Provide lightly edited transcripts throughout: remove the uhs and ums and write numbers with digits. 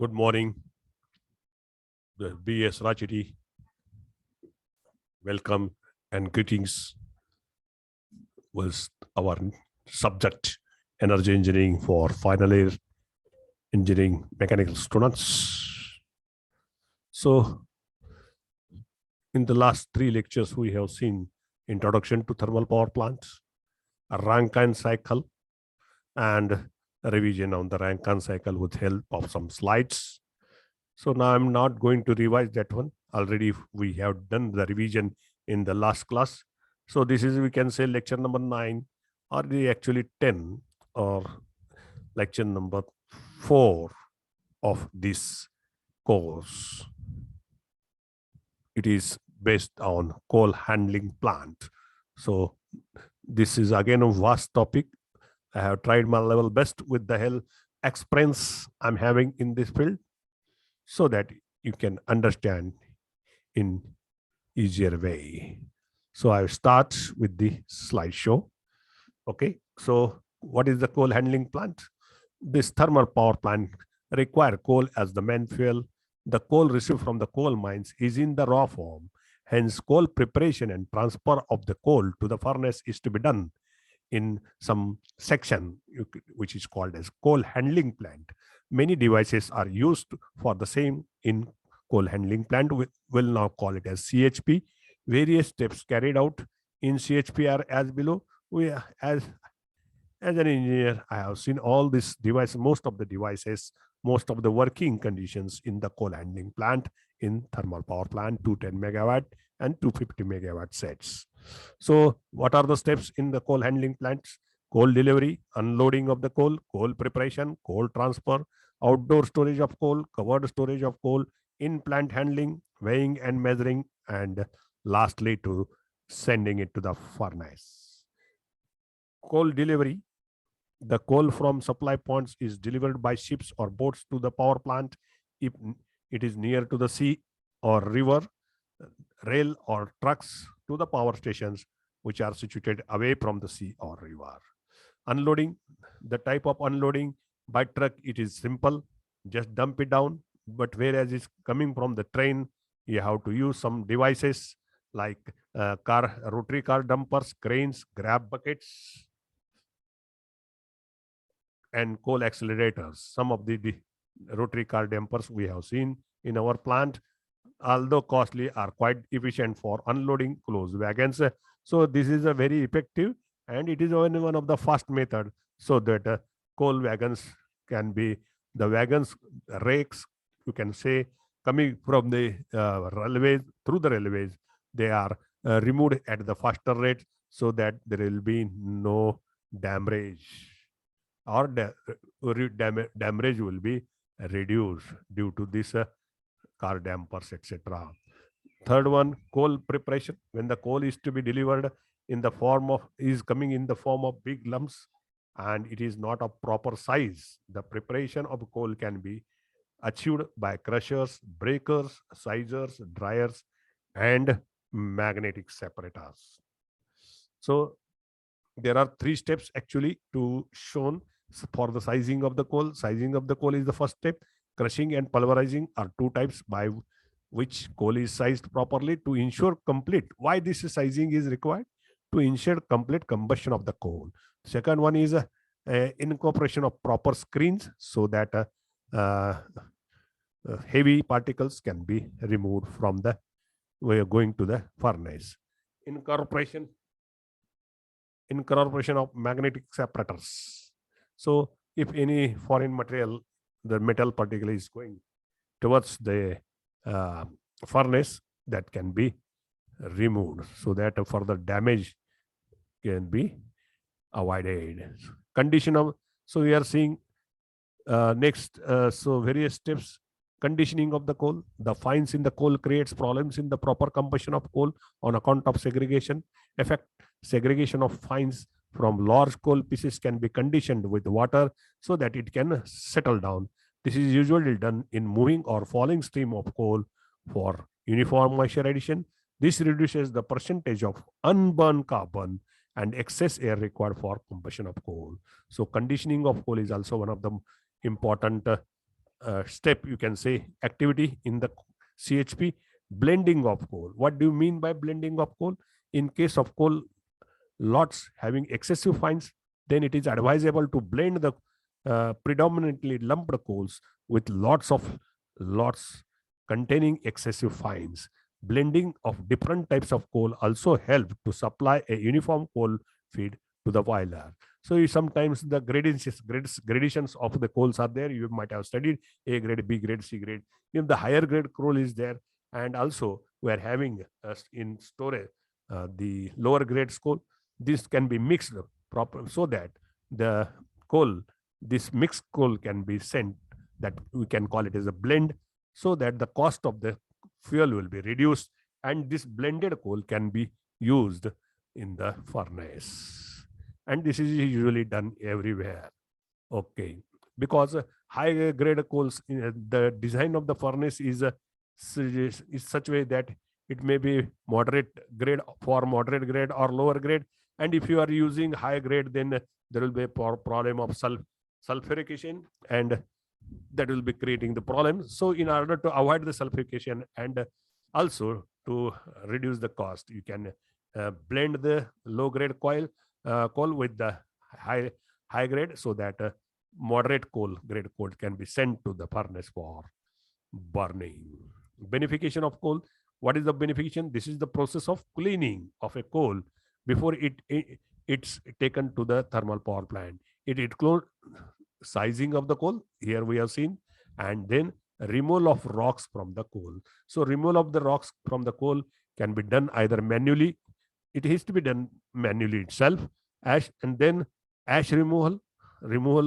Good morning, the BS Rajiti. Welcome and greetings was our subject energy engineering for final year engineering mechanical students. So in the last three lectures, we have seen introduction to thermal power plants, a Rankine cycle, and a revision on the Rankine cycle with help of some slides. So now I'm not going to revise that one. Already we have done the revision in the last class. So this is, we can say, lecture number 9, or the actually 10, or lecture number 4 of this course. It is based on coal handling plant. So this is again a vast topic. I have tried my level best with the help experience I'm having in this field, so that you can understand in easier way. So I start with the slideshow. Okay, so what is the coal handling plant? This thermal power plant require coal as the main fuel. The coal received from the coal mines is in the raw form. Hence, coal preparation and transfer of the coal to the furnace is to be done in some section which is called as coal handling plant. Many devices are used for the same in coal handling plant. We will now call it as CHP. Various steps carried out in CHP are as below. We as an engineer, I have seen all these devices, most of the devices, most of the working conditions in the coal handling plant in thermal power plant, 210 megawatt and 250 megawatt sets. So what are the steps in the coal handling plants? Coal delivery, unloading of the coal, coal preparation, coal transfer, outdoor storage of coal, covered storage of coal, in plant handling, weighing and measuring, and lastly to sending it to the furnace. Coal delivery, the coal from supply points is delivered by ships or boats to the power plant if it is near to the sea or river, rail or trucks to the power stations which are situated away from the sea or river. Unloading, the type of unloading by truck, it is simple, just dump it down. But whereas it's coming from the train, you have to use some devices like rotary car dumpers, cranes, grab buckets, and coal accelerators. Some of the rotary car dampers we have seen in our plant, although costly, are quite efficient for unloading closed wagons. So this is a very effective, and it is one of the fast method, so that coal wagons can be, the wagons, rakes, you can say, coming from the railways, through the railways, they are removed at the faster rate, so that there will be no damage, or damage will be reduced due to this car dampers, etc. Third one, coal preparation. When the coal is to be delivered in the form of, is coming in the form of big lumps, and it is not of proper size, the preparation of coal can be achieved by crushers, breakers, sizers, dryers, and magnetic separators. So there are 3 steps actually to shown for the sizing of the coal. Sizing of the coal is the first step. Crushing and pulverizing are 2 types by which coal is sized properly to ensure complete. Why this sizing is required? To ensure complete combustion of the coal. Second one is incorporation of proper screens, so that heavy particles can be removed from the way going to the furnace. Incorporation of magnetic separators. So if any foreign material, the metal particle is going towards the furnace, that can be removed, so that further damage can be avoided. Condition of, so we are seeing next, so various steps. Conditioning of the coal. The fines in the coal creates problems in the proper combustion of coal on account of segregation effect. Segregation of fines from large coal pieces can be conditioned with water, so that it can settle down. This is usually done in moving or falling stream of coal for uniform moisture addition. This reduces the percentage of unburned carbon and excess air required for combustion of coal. So conditioning of coal is also one of the important step, you can say, activity in the CHP, blending of coal. What do you mean by blending of coal? In case of coal lots having excessive fines, then it is advisable to blend the predominantly lumped coals with lots containing excessive fines. Blending of different types of coal also help to supply a uniform coal feed to the boiler. So sometimes the gradations of the coals are there. You might have studied A grade, B grade, C grade. If the higher grade coal is there, and also we are having in storage the lower grade coal, this can be mixed proper so that the coal, this mixed coal can be sent, that we can call it as a blend, so that the cost of the fuel will be reduced, and this blended coal can be used in the furnace. And this is usually done everywhere. Okay, because high grade coals, the design of the furnace is such way that it may be moderate grade for moderate grade or lower grade, and if you are using high grade, then there will be a problem of sulfurication, and that will be creating the problem. So in order to avoid the sulfurication and also to reduce the cost, you can blend the low grade coal with the high grade, so that moderate grade coal can be sent to the furnace for burning. Benefication of coal. What is the benefication? This is the process of cleaning of a coal before it's taken to the thermal power plant. It includes sizing of the coal, here we have seen, and then removal of rocks from the coal. So removal of the rocks from the coal can be done either manually, it has to be done manually itself, and then ash removal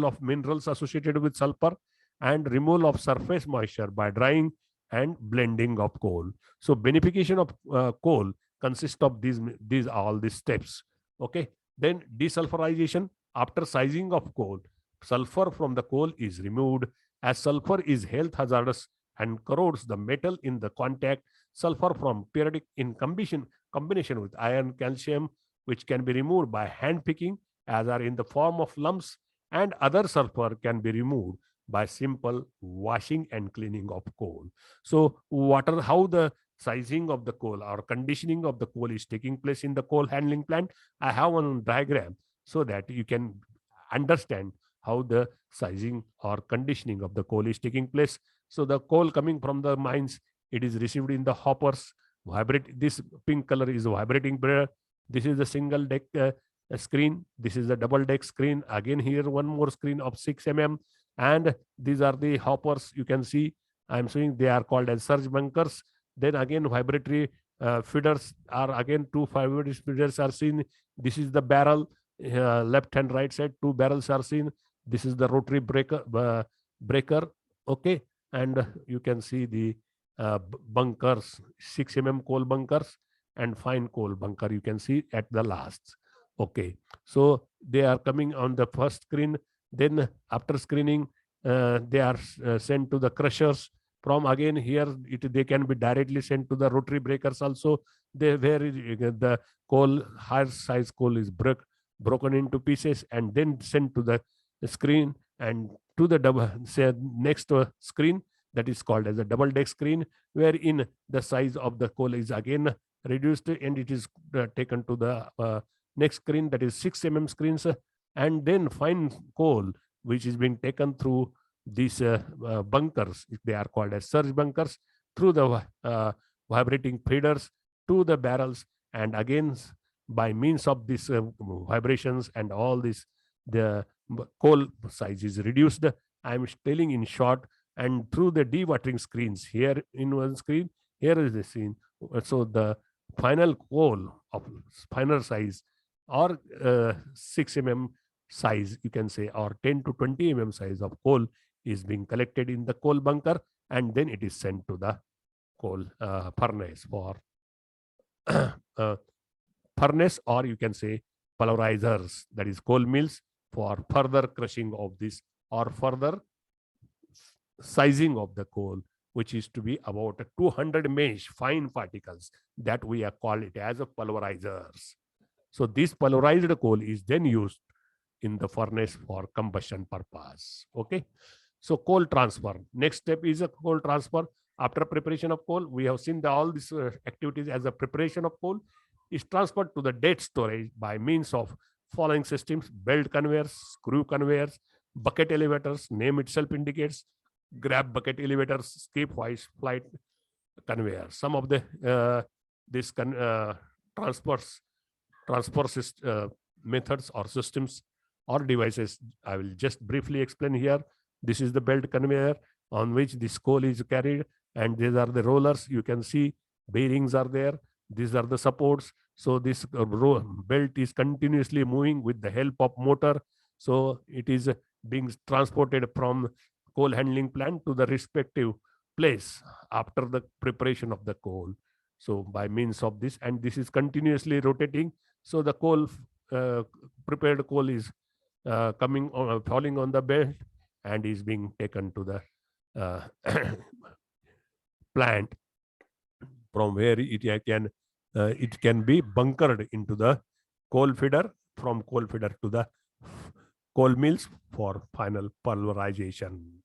of minerals associated with sulfur, and removal of surface moisture by drying and blending of coal. So beneficiation of coal consists of these all these steps. Okay, then desulphurization. After sizing of coal, sulfur from the coal is removed, as sulfur is health hazardous and corrodes the metal in the contact. Sulfur from periodic in combination with iron, calcium, which can be removed by hand picking, as are in the form of lumps, and other sulfur can be removed by simple washing and cleaning of coal. So how the sizing of the coal or conditioning of the coal is taking place in the coal handling plant, I have one diagram so that you can understand how the sizing or conditioning of the coal is taking place. So the coal coming from the mines, it is received in the hoppers. This pink color is vibrating breeder. This is the single deck screen. This is the double deck screen. Again here one more screen of 6 mm. And these are the hoppers. You can see I'm showing they are called as surge bunkers. Then again vibratory feeders are again two vibratory feeders are seen. This is the barrel, left and right side, two barrels are seen. This is the rotary breaker. Okay, and you can see the bunkers, 6 mm coal bunkers and fine coal bunker you can see at the last. Okay, so they are coming on the first screen. Then after screening, they are sent to the crushers. From again here, they can be directly sent to the rotary breakers also. Where the coal, higher size coal is broken into pieces and then sent to the screen, and to the next screen, that is called as a double deck screen, wherein the size of the coal is again reduced, and it is taken to the next screen, that is 6 mm screens, and then fine coal, which is being taken through these bunkers, they are called as surge bunkers, through the vibrating feeders to the barrels, and again by means of these vibrations and all this, the coal size is reduced. I'm telling in short. And through the dewatering screens, here in one screen, here is the scene. So the final coal of finer size, or 6 mm size, you can say, or 10 to 20 mm size of coal is being collected in the coal bunker, and then it is sent to the coal furnace for furnace, or you can say pulverizers, that is coal mills, for further crushing of this or further sizing of the coal, which is to be about 200 mesh fine particles, that we are called it as a pulverizers. So this pulverized coal is then used in the furnace for combustion purpose. Okay. So coal transfer. Next step is a coal transfer. After preparation of coal, we have seen all these activities as a preparation of coal is transferred to the dead storage by means of following systems: belt conveyors, screw conveyors, bucket elevators. Name itself indicates grab bucket elevators, skip wise flight conveyor. Some of the this transfers transfer methods or systems or devices I will just briefly explain here. This is the belt conveyor on which this coal is carried, and these are the rollers. You can see bearings are there. These are the supports. So this belt is continuously moving with the help of motor. So it is being transported from coal handling plant to the respective place after the preparation of the coal. So by means of this, and this is continuously rotating. So the coal, prepared coal is falling on the belt and is being taken to the plant, from where it can be bunkered into the coal feeder, from coal feeder to the coal mills for final pulverization.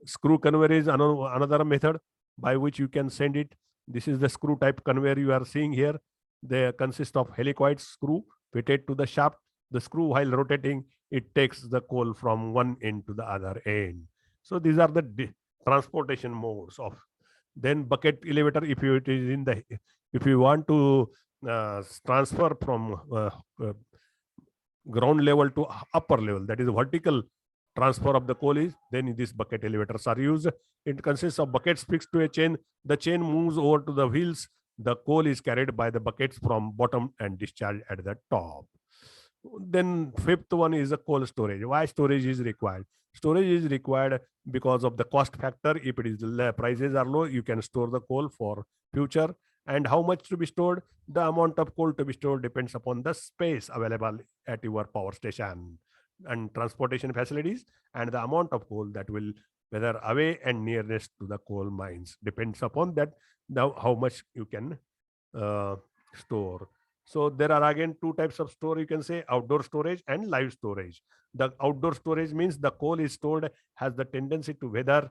Screw conveyor is another method by which you can send it. This is the screw type conveyor you are seeing here. They consist of helicoid screw fitted to the shaft. The screw, while rotating, it takes the coal from one end to the other end. So these are the transportation modes of. Then bucket elevator, if you want to transfer from ground level to upper level, that is vertical transfer of the coal is, then these bucket elevators are used. It consists of buckets fixed to a chain. The chain moves over to the wheels. The coal is carried by the buckets from bottom and discharged at the top. Then fifth one is the coal storage. Why storage is required? Storage is required because of the cost factor. If it is prices are low, you can store the coal for future. And how much to be stored? The amount of coal to be stored depends upon the space available at your power station and transportation facilities, and the amount of coal that will, whether away and nearest to the coal mines, depends upon that how much you can store. So there are again two types of store, you can say outdoor storage and live storage. The outdoor storage means the coal is stored, has the tendency to weather.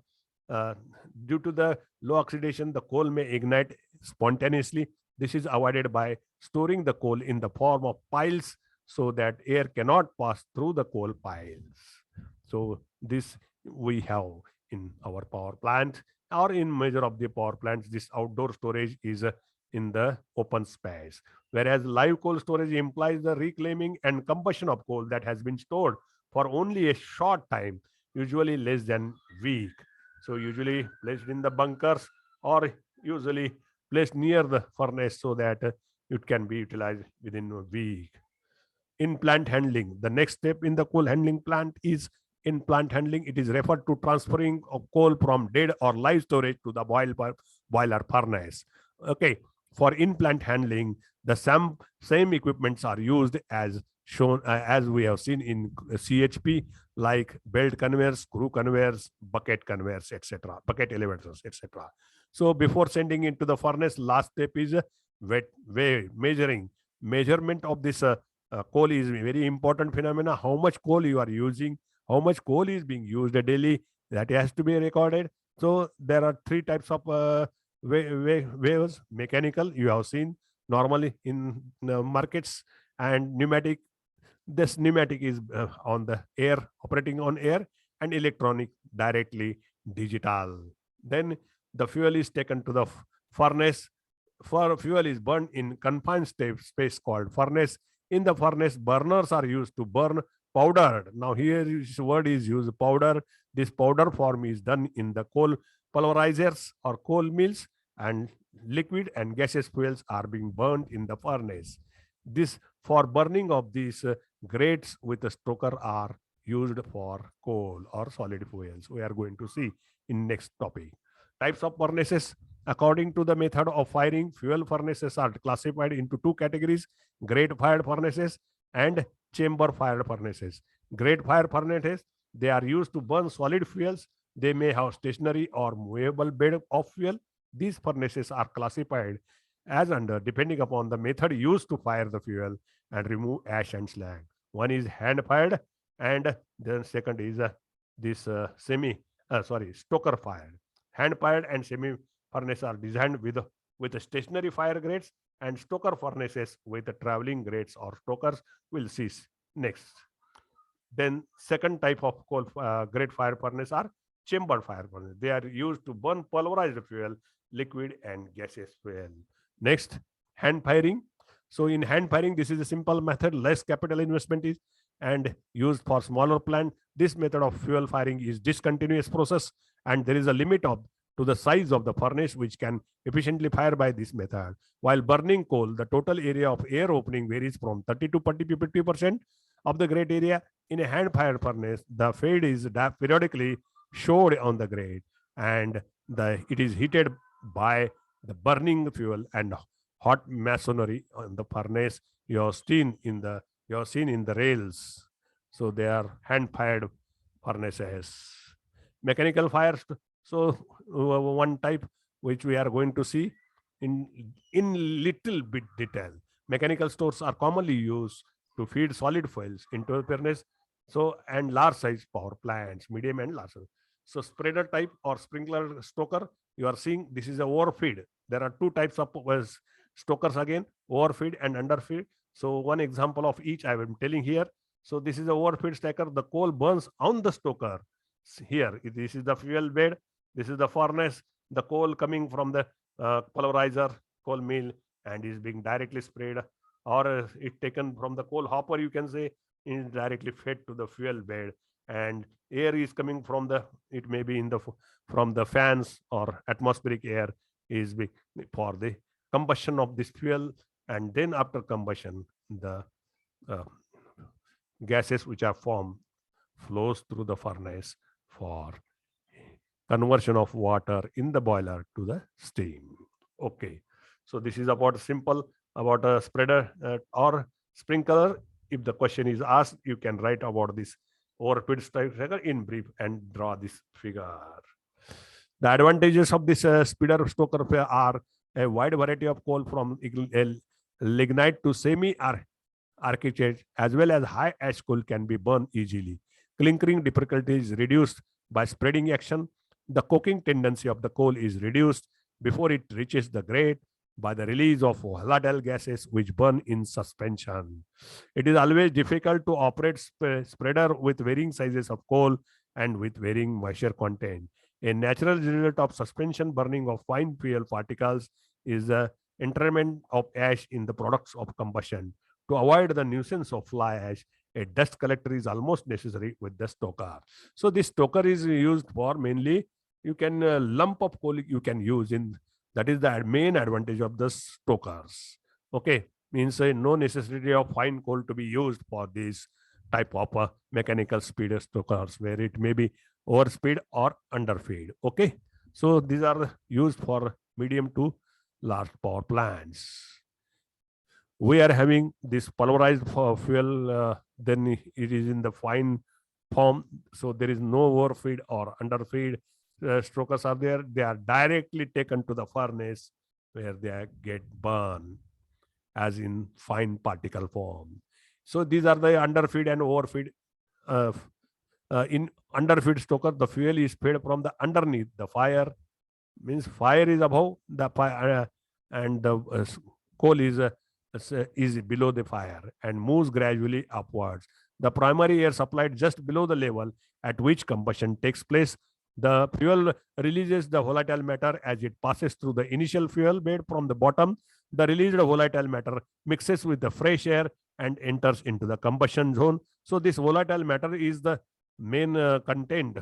Due to the low oxidation, the coal may ignite spontaneously. This is avoided by storing the coal in the form of piles so that air cannot pass through the coal piles. So this we have in our power plant, or in major of the power plants. This outdoor storage is in the open space, whereas live coal storage implies the reclaiming and combustion of coal that has been stored for only a short time, usually less than week. So usually placed in the bunkers, or usually placed near the furnace so that it can be utilized within a week. In plant handling, the next step in the coal handling plant is, in plant handling, it is referred to transferring of coal from dead or live storage to the boiler furnace. Okay, for in plant handling, the same equipments are used as shown, as we have seen in CHP, like belt conveyors, screw conveyors, bucket conveyors, etc., bucket elevators, etc. So before sending into the furnace, last step is measuring. Measurement of this coal is a very important phenomena. How much coal you are using, how much coal is being used daily, that has to be recorded. So there are three types of waves: mechanical, you have seen normally in markets, and pneumatic. This pneumatic is on the air, operating on air, and electronic, directly digital. Then the fuel is taken to the furnace. For fuel is burned in confined space called furnace. In the furnace, burners are used to burn powdered. Now here this word is used, powder. This powder form is done in the coal pulverizers or coal mills, and liquid and gaseous fuels are being burned in the furnace. This, for burning of these grades with a stoker, are used for coal or solid fuels. We are going to see in next topic. Types of furnaces. According to the method of firing, fuel furnaces are classified into two categories: grate fired furnaces and chamber fired furnaces. Grate fired furnaces, they are used to burn solid fuels. They may have stationary or movable bed of fuel. These furnaces are classified as under, depending upon the method used to fire the fuel and remove ash and slag. One is hand fired, and the second is this stoker fired. Hand fired and semi furnace are designed with a stationary fire grades, and stoker furnaces with the traveling grades or stokers will see next. Then second type of coal grade fire furnace are chamber fire furnace. They are used to burn pulverized fuel, liquid and gaseous fuel. Next, hand firing. So in hand firing, this is a simple method, less capital investment is and used for smaller plant. This method of fuel firing is discontinuous process, and there is a limit of to the size of the furnace which can efficiently fire by this method. While burning coal, the total area of air opening varies from 30 to 50% of the grate area. In a hand fired furnace, the fade is periodically showed on the grate, and it is heated by the burning fuel and hot masonry on the furnace. You have seen in the rails. So they are hand fired furnaces. Mechanical fires. So one type which we are going to see in little bit detail. Mechanical stores are commonly used to feed solid fuels into a furnace. So and large size power plants, medium and large. So spreader type or sprinkler stoker, you are seeing this is a overfeed. There are two types of stokers again, overfeed and underfeed. So one example of each I am telling here. So this is a overfeed stacker. The coal burns on the stoker. Here, this is the fuel bed. This is the furnace. The coal coming from the pulverizer, coal mill, and is being directly sprayed, or it taken from the coal hopper. You can say is directly fed to the fuel bed, and air is coming from the. It may be in the from the fans or atmospheric air is for the combustion of this fuel, and then after combustion the uh, gases which are formed flows through the furnace for conversion of water in the boiler to the steam. Okay, so this is about simple about a spreader or sprinkler. If the question is asked, you can write about this overfeed stacker in brief and draw this figure. The advantages of this speeder stoker are a wide variety of coal from lignite to architect, as well as high ash coal can be burned easily. Clinkering difficulty is reduced by spreading action. The coking tendency of the coal is reduced before it reaches the grate by the release of volatile gases which burn in suspension. It is always difficult to operate spreader with varying sizes of coal and with varying moisture content. A natural result of suspension burning of fine fuel particles is the entrapment of ash in the products of combustion. To avoid the nuisance of fly ash, a dust collector is almost necessary with the stoker. So this stoker is used for mainly you can lump of coal you can use in that is the main advantage of the stokers. Okay, means no necessity of fine coal to be used for this type of mechanical speed stokers where it may be overspeed or underfeed. Okay, so these are used for medium to large power plants. We are having this pulverized fuel, then it is in the fine form, so there is no overfeed or underfeed. Strokers are there, they are directly taken to the furnace where they get burned as in fine particle form. So these are the underfeed and overfeed. uh, in underfeed stoker, the fuel is fed from the underneath the fire, means fire is above the fire, and the coal is below the fire and moves gradually upwards. The primary air supplied just below the level at which combustion takes place. The fuel releases the volatile matter as it passes through the initial fuel bed from the bottom. The released volatile matter mixes with the fresh air and enters into the combustion zone. So this volatile matter is the main content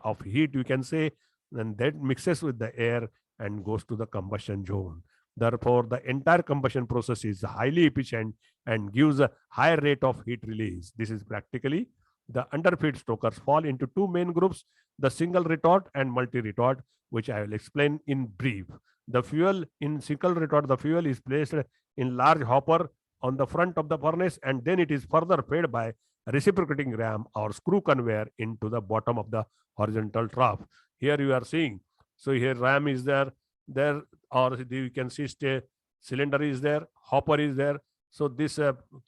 of heat, you can say, and that mixes with the air and goes to the combustion zone. Therefore, the entire combustion process is highly efficient and gives a higher rate of heat release. This is practically the underfeed stokers fall into two main groups, the single retort and multi-retort, which I will explain in brief. The fuel in single retort, the fuel is placed in large hopper on the front of the furnace, and then it is further fed by reciprocating ram or screw conveyor into the bottom of the horizontal trough. Here you are seeing. So here ram is there, or you can see cylinder is there, hopper is there. So this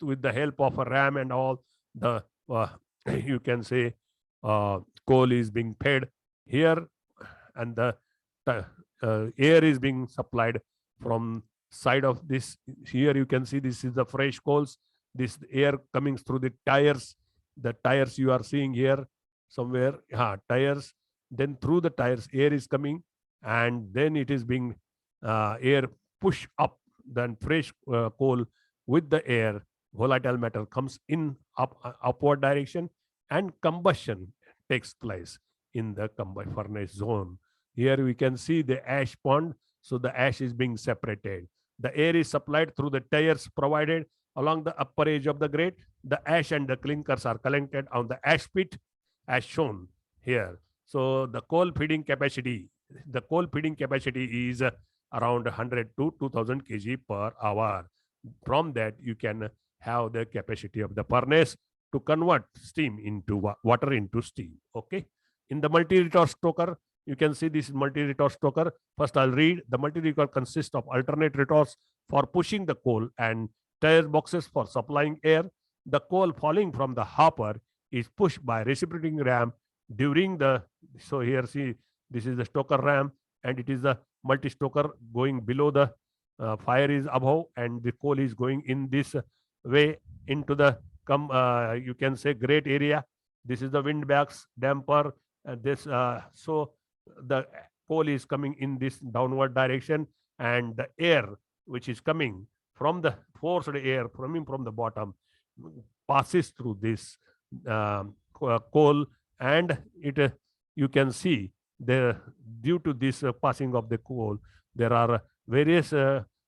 with the help of a ram and all, the you can say coal is being fed here, and the air is being supplied from side of this. Here you can see this is the fresh coals. This air coming through the tires. The tires you are seeing here somewhere, tires. Then through the tires, air is coming, and then it is being air push up. Then fresh coal with the air, volatile matter comes in upward direction, and combustion takes place in the furnace zone. Here we can see the ash pond. So the ash is being separated. The air is supplied through the tires provided along the upper edge of the grate. The ash and the clinkers are collected on the ash pit as shown here. So the coal feeding capacity is around 100 to 2000 kg per hour. From that, you can have the capacity of the furnace to convert steam into water into steam. Okay. In the multi-retort stoker, you can see this multi-retort stoker. First, I'll read. The multi-retort consists of alternate retorts for pushing the coal and tire boxes for supplying air. The coal falling from the hopper is pushed by reciprocating ram during the. So here, see, this is the stoker ram, and it is the multi-stoker going below the fire is above, and the coal is going in this way into the you can say grate area. This is the wind bags damper. So the coal is coming in this downward direction, and the air which is coming from the forced air coming from the bottom passes through this coal, and it you can see the due to this passing of the coal, there are various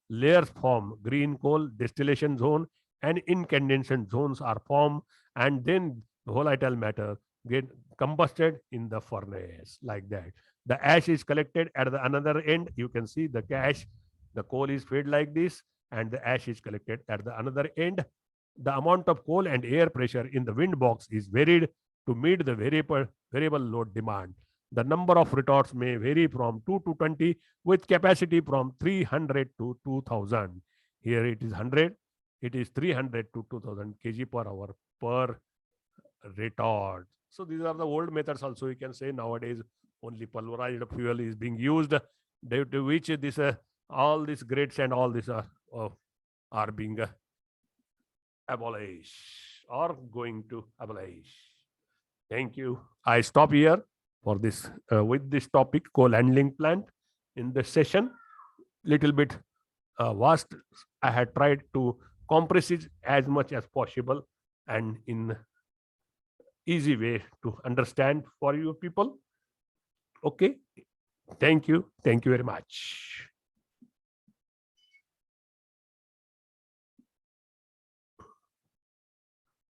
layers formed. Green coal distillation zone and incandescent zones are formed, and then volatile matter get combusted in the furnace like that. The ash is collected at the another end. You can see the ash, the coal is fed like this, and the ash is collected at the another end. The amount of coal and air pressure in the wind box is varied to meet the variable load demand. The number of retorts may vary from 2 to 20 with capacity from 300 to 2000. Here it is 100. It is 300 to 2000 kg per hour per retort. So these are the old methods also. You can say nowadays only pulverized fuel is being used, due to which this all these grades and all these are being abolished or going to abolish. Thank you. I stop here for this with this topic, coal handling plant. In this session, little bit vast. I had tried to compress it as much as possible and in easy way to understand for you people. Okay. Thank you. Thank you very much.